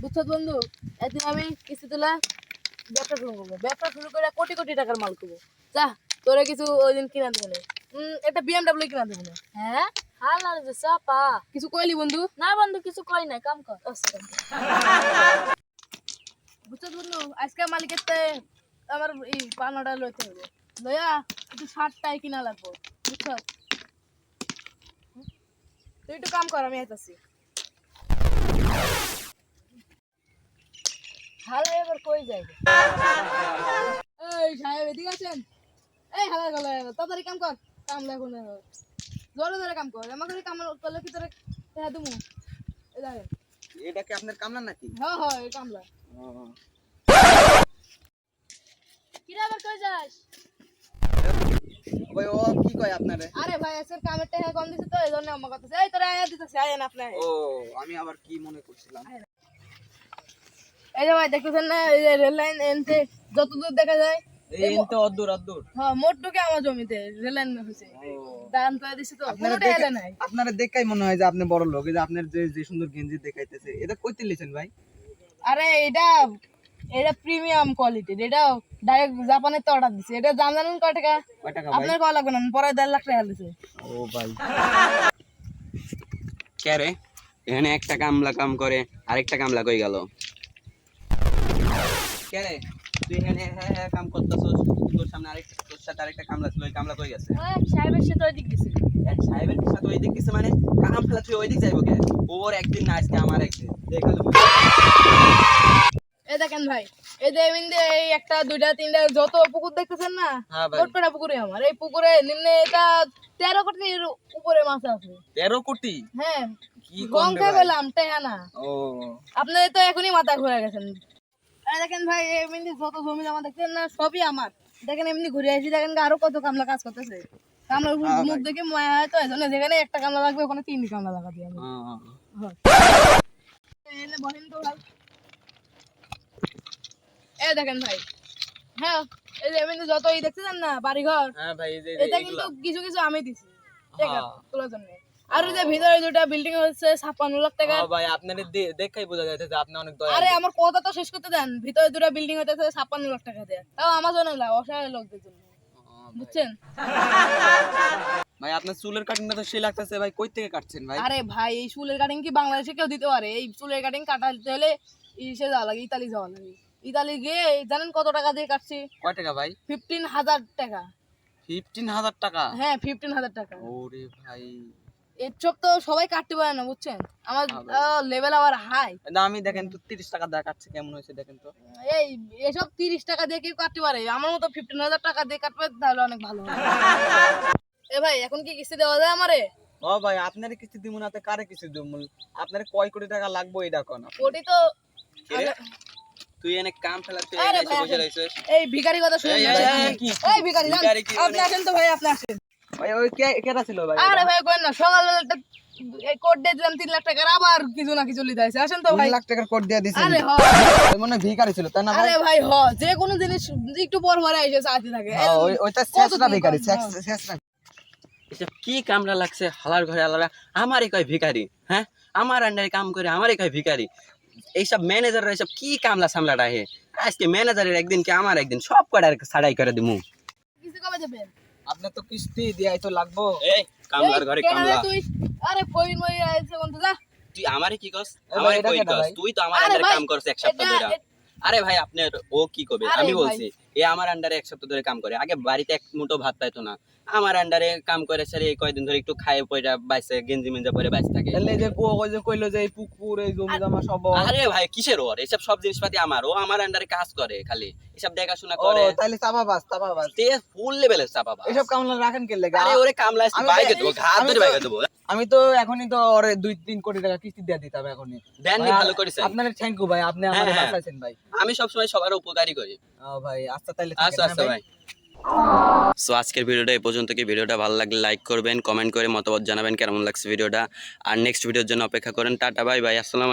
বুঝছো বন্ধু, একদিন আমি কিস্তি তোলা ব্যবসা শুরু করবো। ব্যবসা শুরু করে কোটি কোটি টাকার মাল করবো। যা, তোরে কিছু ওই দিন কিনা দেবো না। একটা বিএমডাব্লিউ কিনা দেবো না। হ্যাঁ হাল আর যে চাপা। কিছু কইলি বন্ধু? না বন্ধু কিছু কই না, কাম কর। বুঝছো বন্ধু, আজকে মালিকের তে আমার এই পানাটা লইতে হবে। লইয়া একটু শার্টটাই কিনা লাগবো। বুঝছো, তুই একটু কাম কর, আমি আইতাছি। হালে এবার কই যাই? এই সাহেব এদিকে আছেন? এই হালা গলা তাড়াতাড়ি কাম কর। কাম লাগো না, জোরে জোরে কাম কর। আমাকে কাম করলে কি তোরে দেখা দেবো? এই দেখেন, এটা কি আপনার কামলা নাকি? হ্যাঁ হ্যাঁ, এই কামলা। কিরা আবার কই যাস? ভাই ও কি কয় আপনারে? আরে ভাই, আজকের কামের টাকা কম দিছে তো এই জন্য আমার কথা। এই তোরা আয়া দিতেছে, আয়েন আপনি। ও আমি আবার কি মনে করছিলাম। এই যে ভাই দেখতেছেন না, এই যে রেল লাইন এনতে যতদূর দেখা যায়, এই তো অদ্দুর অদ্দুর। হ্যাঁ মোটটুকে আমার জমিতে রেল লাইন হয়েছে। দান করে দিছি তো, আপনারা কোনোটা এলে নাই। আপনারা দেখাই মনে হয় যে আপনি বড় লোক। এই যে আপনার যে সুন্দর গেঞ্জি দেখাইতেছে, এটা কইতে লিছেন ভাই? আরে এটা এটা প্রিমিয়াম কোয়ালিটির, এটা ডাইরেক্ট জাপানের তো অর্ডার দিছে। এটা দাম জানেন কয় টাকা? কয় টাকা ভাই? আপনার কয় লাগবে না, পরে 1.5 লাখ টাকা দিছে। ও ভাই কে রে? এখানে একটা কামলা কাম করে, আরেকটা কামলা কই গেল? কে রে তুই এখানে হ্যাঁ হ্যাঁ কাম করতেছস, তোর সামনে তোর সাথে আরেকটা কামলা ছিল, ওই কামলা কই গেছে? ওই সাহেবের সাথে ওই দিক গেছে। এক সাহেবের সাথে ওই দিক গেছে মানে কাম ফেলা তুই ওই দিক যাইবো কে? ওর একদিন না আজকে আমার একদিন দেখা যাবে। এই দেখেন ভাই, এই যে এমনিতে এই একটা দুইটা তিনটা যত পুকুর দেখতেছেন না, হ্যাঁ ভাই। কোটকোটা পুকুরে আমার। এই পুকুরে নিম্নে এটা 13 কোটির উপরে মাছ আছে। 13 কোটি? হ্যাঁ, কি কোন গঙ্গা ভাই? পেলাম টাকা না। ও আপনাদের তো এখনই মাথা ঘুরে গেছেন। এই দেখেন ভাই, এমনি যত জমি জমা দেখছেন না, সবই আমার। দেখেন এমনি ঘুরে আসি, দেখেন আরো কত কামলা কাজ করতেছে। কামলার মুখ দেখে মায়া হয় তো, এজন্য যেখানে একটা কামলা লাগবে ওখানে 3 কামলা লাগা দিয়ে আমি। হ্যাঁ। এনে বলেন তো ভাই। এই দেখেন ভাই, হ্যাঁ এই যে এমনি যতই দেখতেছেন না বাড়িঘর, হ্যাঁ ভাই এই যে এটা কিন্তু কিছু কিছু আমি দিছি টাকা তোলার জন্য। আর ওই যে ভিতরে দুটা বিল্ডিং হচ্ছে 56 লাখ টাকা। ভাই আপনাদের দেখাই বোঝা যাচ্ছে যে আপনি অনেক দয়া। আরে আমার কথা তো শেষ করতে দেন। ভিতরে দুটা বিল্ডিং হইতেছে 56 লাখ টাকা দিয়ে, তাও আমার জন্য না, অসহায় লোকদের জন্য। বুঝছেন? ভাই আপনার চুলের কাটিংটা তো সেই লাগতেছে ভাই, কই থেকে কাটছেন ভাই? আরে ভাই, এই চুলের কাটিং কি বাংলাদেশে কেউ দিতে পারে? এই চুলের কাটিং কাটাতে হলে ইসে যাওয়া লাগে, ইতালি যাওয়া লাগে। ইতালি গিয়ে জানেন কত টাকা দিয়ে কাটছি? কয় টাকা ভাই? 15,000 টাকা। 15,000 টাকা? হ্যাঁ 15,000 টাকা। ওরে ভাই, এসব তো সবাই কাটতে পারে না, বুঝছেন? আমার লেভেল আবার হাই। আমি দেখেন তো 30 টাকা দিয়ে কাটছে, কেমন হয়েছে দেখেন তো। এই এসব 30 টাকা দিয়ে কেউ কাটতে পারে? আমার মতো 15,000 টাকা দিয়ে কাটবে, তাহলে অনেক ভালো হবে। এ ভাই, এখন কি কিস্তি দেওয়া যায় আমারে? ও ভাই আপনারে কিস্তি দিমু না তে কারে কিস্তি দিমু? আপনারে কয় কোটি টাকা লাগবে এটা কোন? কোটি তো তুই এনে কাম ফেলা তুই আরে এনে ভাই, বসে রইছিস। এই ভিখারি কথা শুনুন। এই ভিখারি যান, ভিখারি কি আপনি আসেন তো ভাই, আপনি আসেন। ভাই ওই কেটা ছিল ভাই? আরে ভাই কোন না, সকালবেলা একটা এই কোট দিয়ে দিলাম 3 লাখ টাকার, আবার কিছু না কিছু লিতে আছে। আসেন তো ভাই। 3 লাখ টাকার কোট দিয়া দিছেন? আরে হ, ওই মনে হয় ভিখারি ছিল তাই না ভাই? আরে ভাই হ, যে কোনো জিনিস একটু পর পরে এসে চাইতে থাকে। ওইটা শেষরা ভিখারি, শেষরা। এসব কি কামড়া লাগছে হালার ঘরে আলাদা, আমারই কয় ভিখারি? হ্যাঁ, আমার আন্ডারে কাম করে আমারই কয় ভিখারি? এইসব ম্যানেজাররা এসব কি কামলা সামলা রাখে? আজকে ম্যানেজারের একদিন কি আমার একদিন, সব কটার ছাড়াই করে দিমু। কিছু কবে দেবেন? আপনার তো কিস্তি দিয়াই তো লাগবো। এই কামলার ঘরে কামলা তুই। আরে ফইন মই আইছে কোন যা। তুই আমারে কি কস? আমারে কই কস? তুই তো আমার আন্ডারে কাম করছ এক সপ্তাহ ধরে। আরে ভাই আপনার ও কি করবে? আমি বলছি এ আমার আন্ডারে এক সপ্তাহ ধরে কাম করে। আগে বাড়িতে এক মুঠো ভাত পাইতো না, আমার আন্ডারে কাম করে স্যার এই কয়দিন ধরে একটু খায় পয়রা বাইছে, গেঞ্জি মেঞ্জা পরে বাইছে থাকে। তাহলে যে ওই যে কইলো যে এই পুকুর এই জমি জমা সব আরে ভাই কিসের ওর? এসব সব জিনিসপাতি আমার, ও আমার আন্ডারে কাজ করে, খালি এসব দেখাশোনা ও করে। তাইলে চাপাবাজ। তে ফুল লেভেলের চাপাবা। এসব কামলা রাখেন কে লাগা? আরে ওরে কামলা আছে বাইকে দেবো, ঘাত ধরে বাইকে দেবো। আমি তো এখনই তো ওরে 2-3 কোটি টাকা কিস্তি দিয়া দিতাম এখনই। দেন ভালো করেছেন। আপনারে থ্যাংক ইউ ভাই, আপনি আমারে বাঁচাইছেন ভাই। আমি সব সময় সবার উপকারী করি। ও ভাই আচ্ছা তাইলে আচ্ছা আচ্ছা ভাই। সো আজকের ভিডিওটা এই পর্যন্ত। কি ভিডিওটা ভালো লাগলে লাইক করবেন, কমেন্ট করে মতামত জানাবেন কেমন লাগছে ভিডিওটা, আর নেক্সট ভিডিওর জন্য অপেক্ষা করেন। টাটা বাই বাই, আসসালামু আলাইকুম।